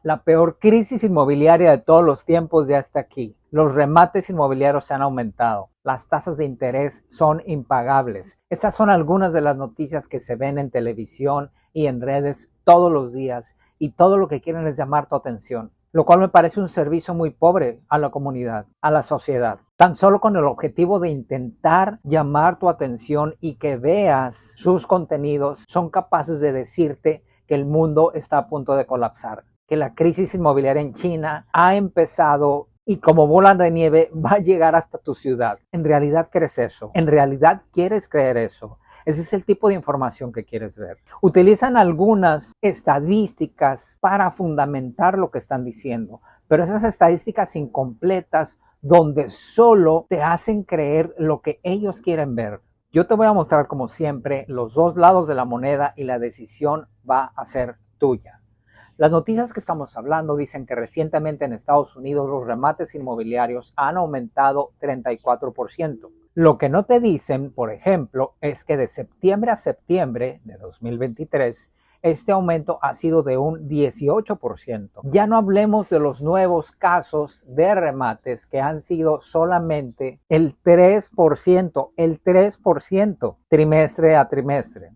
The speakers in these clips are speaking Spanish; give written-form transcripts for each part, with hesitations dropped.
La peor crisis inmobiliaria de todos los tiempos ya está aquí. Los remates inmobiliarios se han aumentado. Las tasas de interés son impagables. Estas son algunas de las noticias que se ven en televisión y en redes todos los días, y todo lo que quieren es llamar tu atención, lo cual me parece un servicio muy pobre a la comunidad, a la sociedad. Tan solo con el objetivo de intentar llamar tu atención y que veas sus contenidos, son capaces de decirte que el mundo está a punto de colapsar, que la crisis inmobiliaria en China ha empezado y como bola de nieve va a llegar hasta tu ciudad. ¿En realidad crees eso? ¿En realidad quieres creer eso? Ese es el tipo de información que quieres ver. Utilizan algunas estadísticas para fundamentar lo que están diciendo, pero esas estadísticas incompletas donde solo te hacen creer lo que ellos quieren ver. Yo te voy a mostrar, como siempre, los dos lados de la moneda y la decisión va a ser tuya. Las noticias que estamos hablando dicen que recientemente en Estados Unidos los remates inmobiliarios han aumentado 34%. Lo que no te dicen, por ejemplo, es que de septiembre a septiembre de 2023, este aumento ha sido de un 18%. Ya no hablemos de los nuevos casos de remates que han sido solamente el 3%, trimestre a trimestre,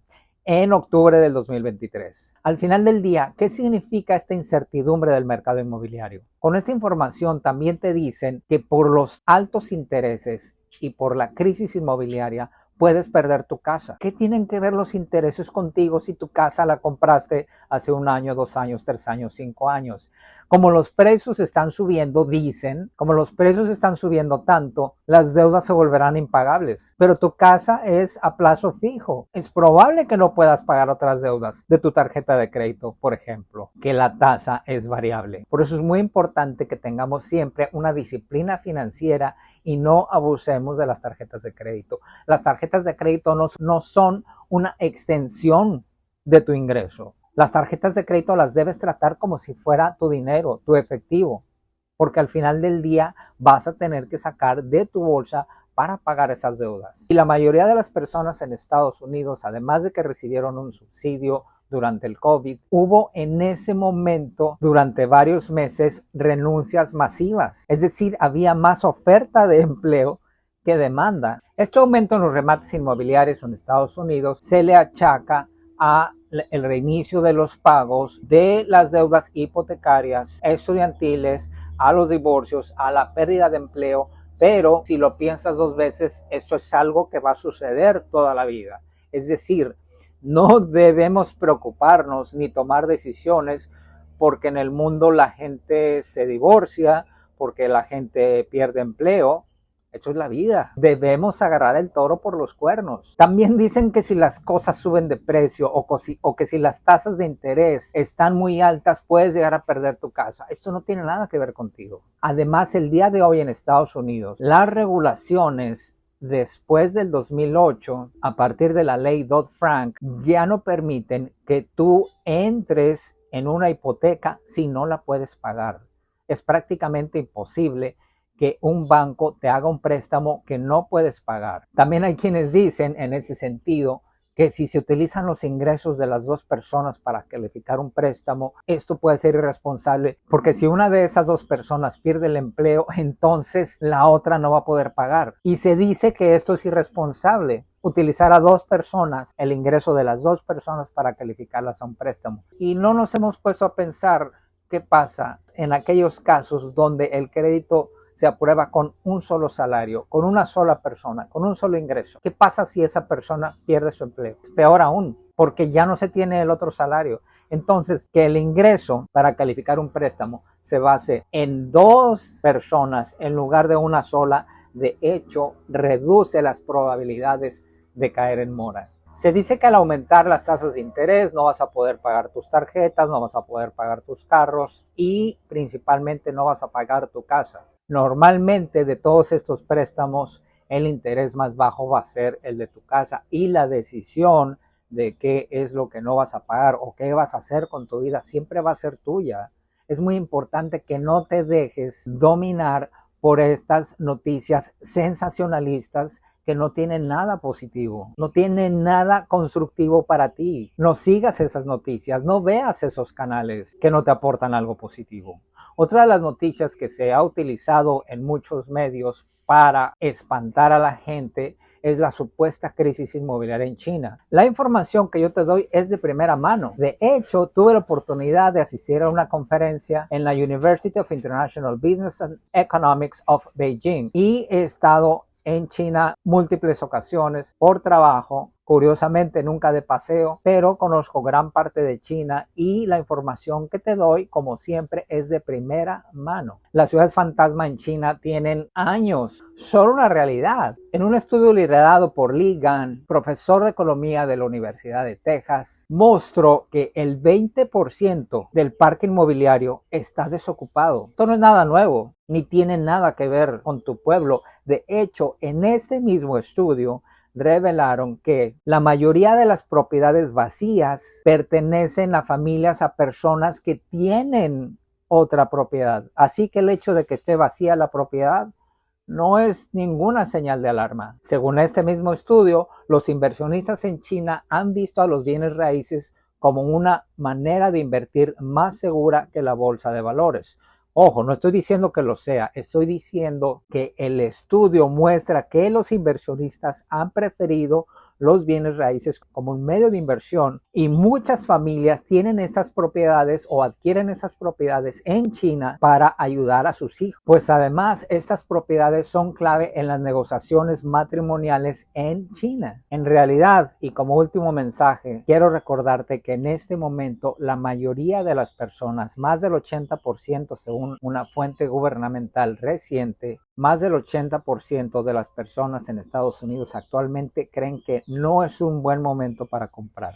en octubre del 2023. Al final del día, ¿qué significa esta incertidumbre del mercado inmobiliario? Con esta información también te dicen que por los altos intereses y por la crisis inmobiliaria puedes perder tu casa. ¿Qué tienen que ver los intereses contigo si tu casa la compraste hace 1 año, 2 años, 3 años, 5 años? Como los precios están subiendo, dicen, como los precios están subiendo tanto, las deudas se volverán impagables. Pero tu casa es a plazo fijo. Es probable que no puedas pagar otras deudas de tu tarjeta de crédito, por ejemplo, que la tasa es variable. Por eso es muy importante que tengamos siempre una disciplina financiera y no abusemos de las tarjetas de crédito. Las tarjetas de crédito no son una extensión de tu ingreso. Las tarjetas de crédito las debes tratar como si fuera tu dinero, tu efectivo, porque al final del día vas a tener que sacar de tu bolsa para pagar esas deudas. Y la mayoría de las personas en Estados Unidos, además de que recibieron un subsidio durante el COVID, hubo en ese momento, durante varios meses, renuncias masivas. Es decir, había más oferta de empleo que demanda. Este aumento en los remates inmobiliarios en Estados Unidos se le achaca a el reinicio de los pagos de las deudas hipotecarias, estudiantiles, a los divorcios, a la pérdida de empleo, pero si lo piensas 2 veces, esto es algo que va a suceder toda la vida. Es decir, no debemos preocuparnos ni tomar decisiones porque en el mundo la gente se divorcia, porque la gente pierde empleo. Eso es la vida. Debemos agarrar el toro por los cuernos. También dicen que si las cosas suben de precio o que si las tasas de interés están muy altas, puedes llegar a perder tu casa. Esto no tiene nada que ver contigo. Además, el día de hoy en Estados Unidos, las regulaciones después del 2008, a partir de la ley Dodd-Frank, ya no permiten que tú entres en una hipoteca si no la puedes pagar. Es prácticamente imposible que un banco te haga un préstamo que no puedes pagar. También hay quienes dicen en ese sentido que si se utilizan los ingresos de las 2 personas para calificar un préstamo, esto puede ser irresponsable, porque si una de esas 2 personas pierde el empleo, entonces la otra no va a poder pagar. Y se dice que esto es irresponsable, utilizar a 2 personas, el ingreso de las 2 personas para calificarlas a un préstamo. Y no nos hemos puesto a pensar qué pasa en aquellos casos donde el crédito se aprueba con un solo salario, con una sola persona, con un solo ingreso. ¿Qué pasa si esa persona pierde su empleo? Es peor aún, porque ya no se tiene el otro salario. Entonces, que el ingreso para calificar un préstamo se base en 2 personas en lugar de una sola, de hecho, reduce las probabilidades de caer en mora. Se dice que al aumentar las tasas de interés no vas a poder pagar tus tarjetas, no vas a poder pagar tus carros y principalmente no vas a pagar tu casa. Normalmente de todos estos préstamos, el interés más bajo va a ser el de tu casa y la decisión de qué es lo que no vas a pagar o qué vas a hacer con tu vida siempre va a ser tuya. Es muy importante que no te dejes dominar por estas noticias sensacionalistas que no tienen nada positivo, no tienen nada constructivo para ti. No sigas esas noticias, no veas esos canales que no te aportan algo positivo. Otra de las noticias que se ha utilizado en muchos medios para espantar a la gente es la supuesta crisis inmobiliaria en China. La información que yo te doy es de primera mano. De hecho, tuve la oportunidad de asistir a una conferencia en la University of International Business and Economics of Beijing y he estado en China múltiples ocasiones por trabajo. Curiosamente nunca de paseo, pero conozco gran parte de China y la información que te doy, como siempre, es de primera mano. Las ciudades fantasma en China tienen años, son una realidad. En un estudio liderado por Li Gan, profesor de economía de la Universidad de Texas, mostró que el 20% del parque inmobiliario está desocupado. Esto no es nada nuevo, ni tiene nada que ver con tu pueblo. De hecho, en este mismo estudio, revelaron que la mayoría de las propiedades vacías pertenecen a familias, a personas que tienen otra propiedad. Así que el hecho de que esté vacía la propiedad no es ninguna señal de alarma. Según este mismo estudio, los inversionistas en China han visto a los bienes raíces como una manera de invertir más segura que la bolsa de valores. Ojo, no estoy diciendo que lo sea, estoy diciendo que el estudio muestra que los inversionistas han preferido los bienes raíces como un medio de inversión y muchas familias tienen estas propiedades o adquieren esas propiedades en China para ayudar a sus hijos. Pues además estas propiedades son clave en las negociaciones matrimoniales en China. En realidad, y como último mensaje, quiero recordarte que en este momento la mayoría de las personas, más del 80% según una fuente gubernamental reciente, más del 80% de las personas en Estados Unidos actualmente creen que no es un buen momento para comprar.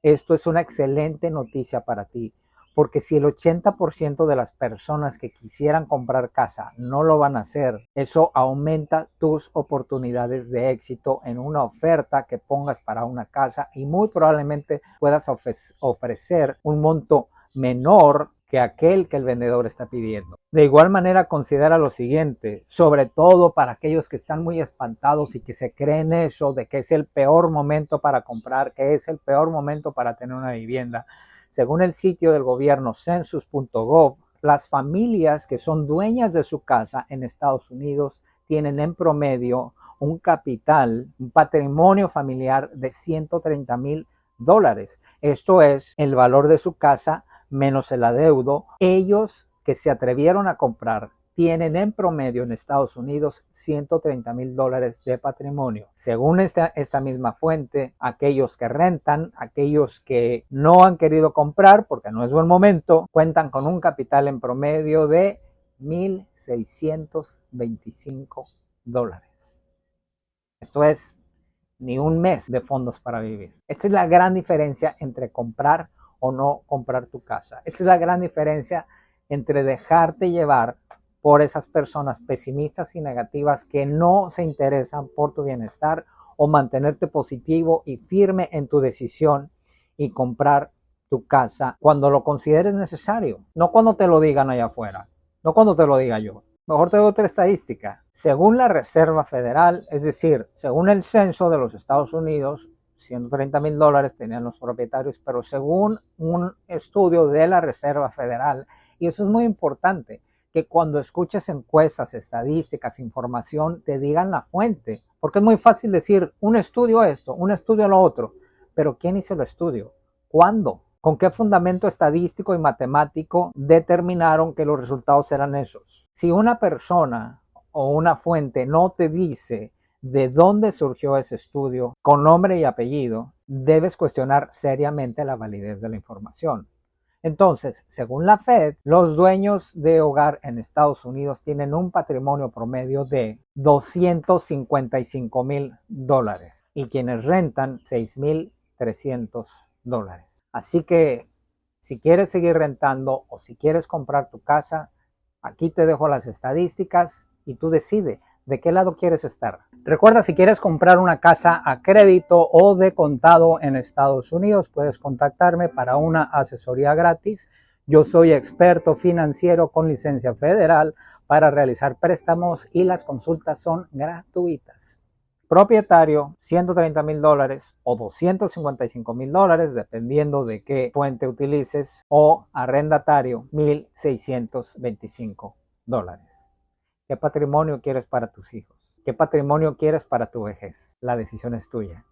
Esto es una excelente noticia para ti, porque si el 80% de las personas que quisieran comprar casa no lo van a hacer, eso aumenta tus oportunidades de éxito en una oferta que pongas para una casa y muy probablemente puedas ofrecer un monto menor que aquel que el vendedor está pidiendo. De igual manera, considera lo siguiente, sobre todo para aquellos que están muy espantados y que se creen eso de que es el peor momento para comprar, que es el peor momento para tener una vivienda. Según el sitio del gobierno census.gov, las familias que son dueñas de su casa en Estados Unidos tienen en promedio un capital, un patrimonio familiar de $130,000. Esto es el valor de su casa menos el adeudo. Ellos que se atrevieron a comprar tienen en promedio en Estados Unidos $130,000 de patrimonio. Según esta misma fuente, aquellos que rentan, aquellos que no han querido comprar porque no es buen momento, cuentan con un capital en promedio de $1,625. Esto es ni un mes de fondos para vivir. Esta es la gran diferencia entre comprar o no comprar tu casa. Esta es la gran diferencia entre dejarte llevar por esas personas pesimistas y negativas que no se interesan por tu bienestar o mantenerte positivo y firme en tu decisión y comprar tu casa cuando lo consideres necesario, no cuando te lo digan allá afuera, no cuando te lo diga yo. Mejor te doy otra estadística. Según la Reserva Federal, es decir, según el censo de los Estados Unidos, $130,000 tenían los propietarios, pero según un estudio de la Reserva Federal, y eso es muy importante, que cuando escuches encuestas, estadísticas, información, te digan la fuente, porque es muy fácil decir un estudio esto, un estudio lo otro, pero ¿quién hizo el estudio? ¿Cuándo? ¿Con qué fundamento estadístico y matemático determinaron que los resultados eran esos? Si una persona o una fuente no te dice de dónde surgió ese estudio con nombre y apellido, debes cuestionar seriamente la validez de la información. Entonces, según la Fed, los dueños de hogar en Estados Unidos tienen un patrimonio promedio de $255,000 y quienes rentan $6,300. Así que si quieres seguir rentando o si quieres comprar tu casa, aquí te dejo las estadísticas y tú decides de qué lado quieres estar. Recuerda, si quieres comprar una casa a crédito o de contado en Estados Unidos, puedes contactarme para una asesoría gratis. Yo soy experto financiero con licencia federal para realizar préstamos y las consultas son gratuitas. Propietario, $130,000 o $255,000, dependiendo de qué fuente utilices, o arrendatario, $1,625. ¿Qué patrimonio quieres para tus hijos? ¿Qué patrimonio quieres para tu vejez? La decisión es tuya.